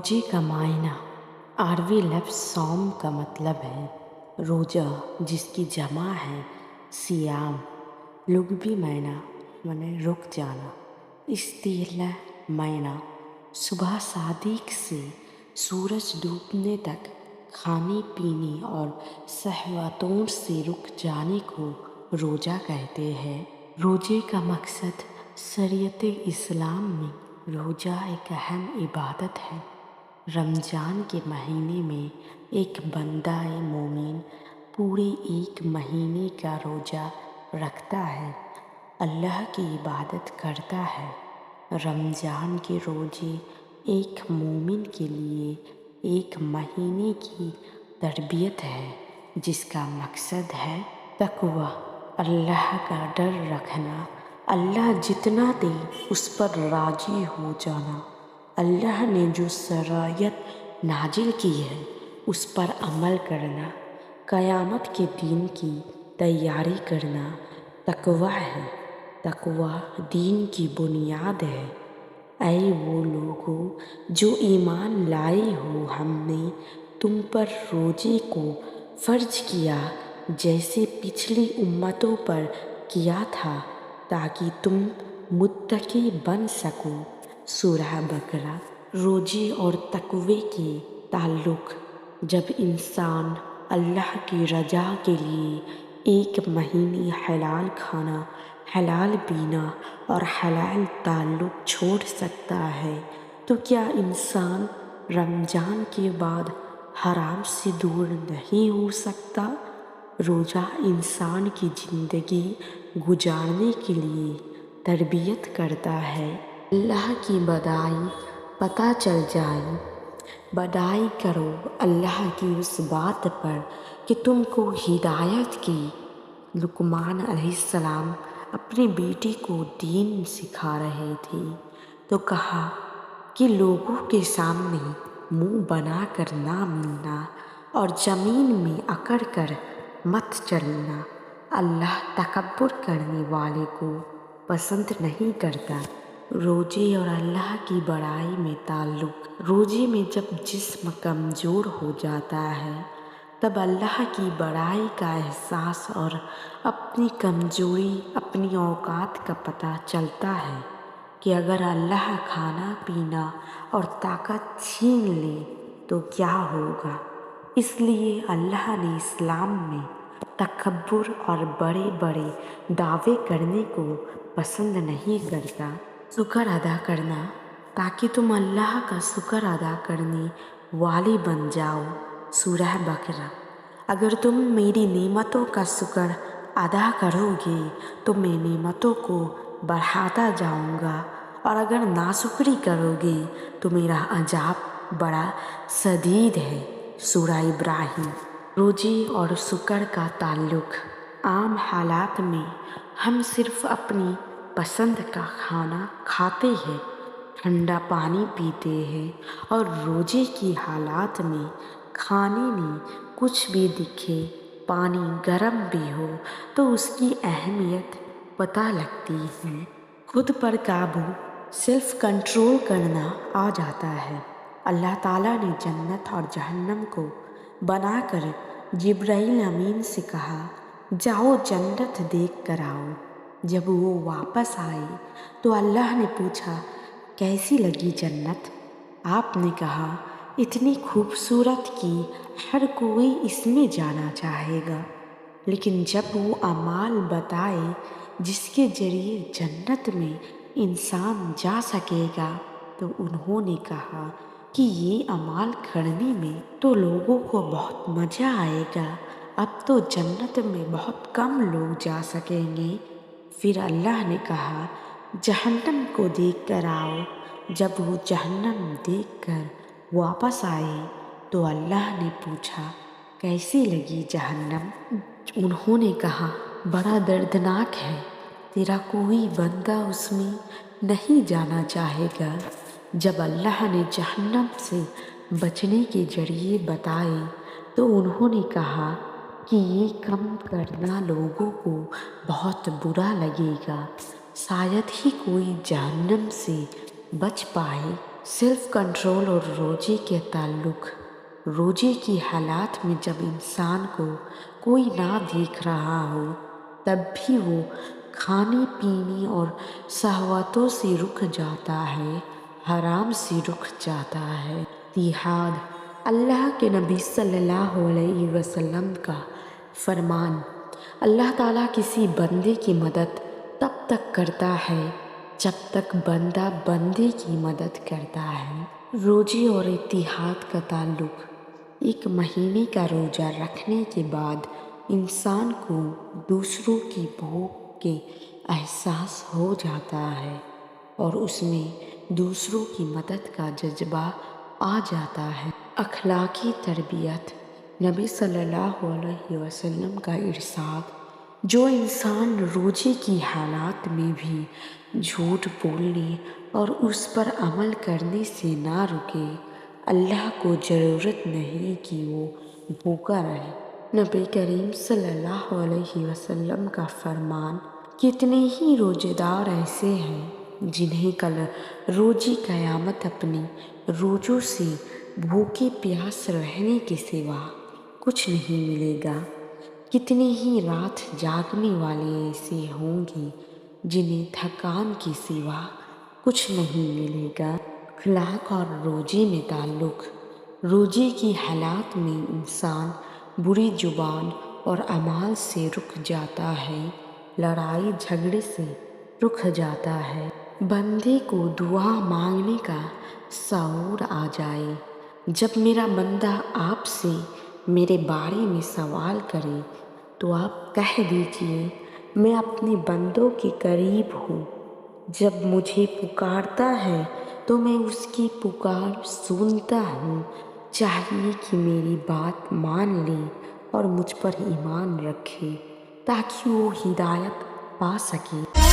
रोजे का मायना अरबी लफ्ज़ सौम का मतलब है रोज़ा, जिसकी जमा है सियाम। लुग़वी मायना माने रुक जाना। इस्तिलाह मायना सुबह सादिक से सूरज डूबने तक खाने पीने और शहवतों से रुक जाने को रोज़ा कहते हैं। रोज़े का मकसद शरीयत इस्लाम में रोज़ा एक अहम इबादत है। रमज़ान के महीने में एक बंदा मोमिन पूरे एक महीने का रोज़ा रखता है, अल्लाह की इबादत करता है। रमज़ान के रोज़े एक मोमिन के लिए एक महीने की तरबियत है, जिसका मकसद है तक़वा, अल्लाह का डर रखना, अल्लाह जितना दे उस पर राज़ी हो जाना, अल्लाह ने जो शरीयत नाजिल की है उस पर अमल करना, क़यामत के दिन की तैयारी करना तक़वा है। तक़वा दीन की बुनियाद है। ऐ वो लोगों जो ईमान लाए हो, हमने तुम पर रोज़े को फ़र्ज किया जैसे पिछली उम्मतों पर किया था, ताकि तुम मुत्तकी बन सको। सूरह बकरा। रोज़े और तक़वे के ताल्लुक़। जब इंसान अल्लाह की रज़ा के लिए एक महीने हलाल खाना, हलाल पीना और हलाल ताल्लुक़ छोड़ सकता है, तो क्या इंसान रमज़ान के बाद हराम से दूर नहीं हो सकता? रोज़ा इंसान की ज़िंदगी गुजारने के लिए तरबियत करता है। अल्लाह की बड़ाई पता चल जाए। बड़ाई करो अल्लाह की उस बात पर कि तुमको हिदायत की। लुक़मान अलैहिस्सलाम अपनी बेटी को दीन सिखा रहे थे तो कहा कि लोगों के सामने मुंह बनाकर ना मिलना और ज़मीन में अकड़ कर मत चलना। अल्लाह तकब्बुर करने वाले को पसंद नहीं करता। रोज़े और अल्लाह की बड़ाई में ताल्लुक़। रोज़े में जब जिस्म कमज़ोर हो जाता है, तब अल्लाह की बड़ाई का एहसास और अपनी कमज़ोरी, अपनी औकात का पता चलता है कि अगर अल्लाह खाना पीना और ताकत छीन ले तो क्या होगा। इसलिए अल्लाह ने इस्लाम में तकब्बुर और बड़े बड़े दावे करने को पसंद नहीं करता। शुक्र अदा करना, ताकि तुम अल्लाह का शुक्र अदा करने वाले बन जाओ। सूरह बकरा। अगर तुम मेरी नेमतों का शुक्र अदा करोगे तो मैं नेमतों को बढ़ाता जाऊंगा, और अगर नाशुक्री करोगे तो मेरा अज़ाब बड़ा शदीद है। सूरह इब्राहिम। रोज़े और शुक्र का ताल्लुक़। आम हालात में हम सिर्फ़ अपनी पसंद का खाना खाते हैं, ठंडा पानी पीते हैं, और रोज़े की हालात में खाने में कुछ भी दिखे, पानी गर्म भी हो तो उसकी अहमियत पता लगती है। खुद पर काबू, सेल्फ कंट्रोल करना आ जाता है। अल्लाह ताला ने जन्नत और जहन्नम को बनाकर जिब्राइल अमीन से कहा, जाओ जन्नत देख कर आओ। जब वो वापस आए तो अल्लाह ने पूछा, कैसी लगी जन्नत? आपने कहा, इतनी खूबसूरत कि हर कोई इसमें जाना चाहेगा। लेकिन जब वो अमाल बताए जिसके ज़रिए जन्नत में इंसान जा सकेगा, तो उन्होंने कहा कि ये अमाल करने में तो लोगों को बहुत मज़ा आएगा, अब तो जन्नत में बहुत कम लोग जा सकेंगे। फिर अल्लाह ने कहा, जहन्नम को देख कर आओ। जब वो जहन्नम देख कर वापस आए तो अल्लाह ने पूछा, कैसी लगी जहन्नम? उन्होंने कहा, बड़ा दर्दनाक है, तेरा कोई बंदा उसमें नहीं जाना चाहेगा। जब अल्लाह ने जहन्नम से बचने के ज़रिए बताए तो उन्होंने कहा कि ये कम करना लोगों को बहुत बुरा लगेगा, शायद ही कोई जहन्नम से बच पाए। सेल्फ कंट्रोल और रोजे के ताल्लुक। रोजे की हालात में जब इंसान को कोई ना देख रहा हो तब भी वो खाने पीने और शहवतों से रुक जाता है, हराम से रुक जाता है। तिहाद अल्लाह के नबी सल्लल्लाहु अलैहि वसल्लम का फरमान, अल्लाह ताला किसी बंदे की मदद तब तक करता है जब तक बंदा बंदे की मदद करता है। रोजे और इत्तिहाद का ताल्लुक। एक महीने का रोज़ा रखने के बाद इंसान को दूसरों की भूख के एहसास हो जाता है और उसमें दूसरों की मदद का जज्बा आ जाता है। अखलाकी तरबियत। नबी सल्लल्लाहु अलैहि वसल्लम का इरशाद, जो इंसान रोजे की हालात में भी झूठ बोलने और उस पर अमल करने से ना रुके, अल्लाह को ज़रूरत नहीं कि वो भूखा रहे। नबी करीम सल्लल्लाहु अलैहि वसल्लम का फरमान, कितने ही रोज़ेदार ऐसे हैं जिन्हें कल रोज़ी क़यामत अपने रोज़ों से भूखे प्यास रहने के सिवा कुछ नहीं मिलेगा। कितने ही रात जागने वाले ऐसे होंगे जिन्हें थकान के सिवा कुछ नहीं मिलेगा। अखलाक और रोजे में ताल्लुक़। रोजे की हालात में इंसान बुरी जुबान और अमाल से रुक जाता है, लड़ाई झगड़े से रुक जाता है। बंदे को दुआ मांगने का शऊर आ जाए। जब मेरा बंदा आपसे मेरे बारे में सवाल करे तो आप कह दीजिए, मैं अपने बंदों के करीब हूँ। जब मुझे पुकारता है तो मैं उसकी पुकार सुनता हूँ। चाहिए कि मेरी बात मान ले और मुझ पर ईमान रखे ताकि वो हिदायत पा सके।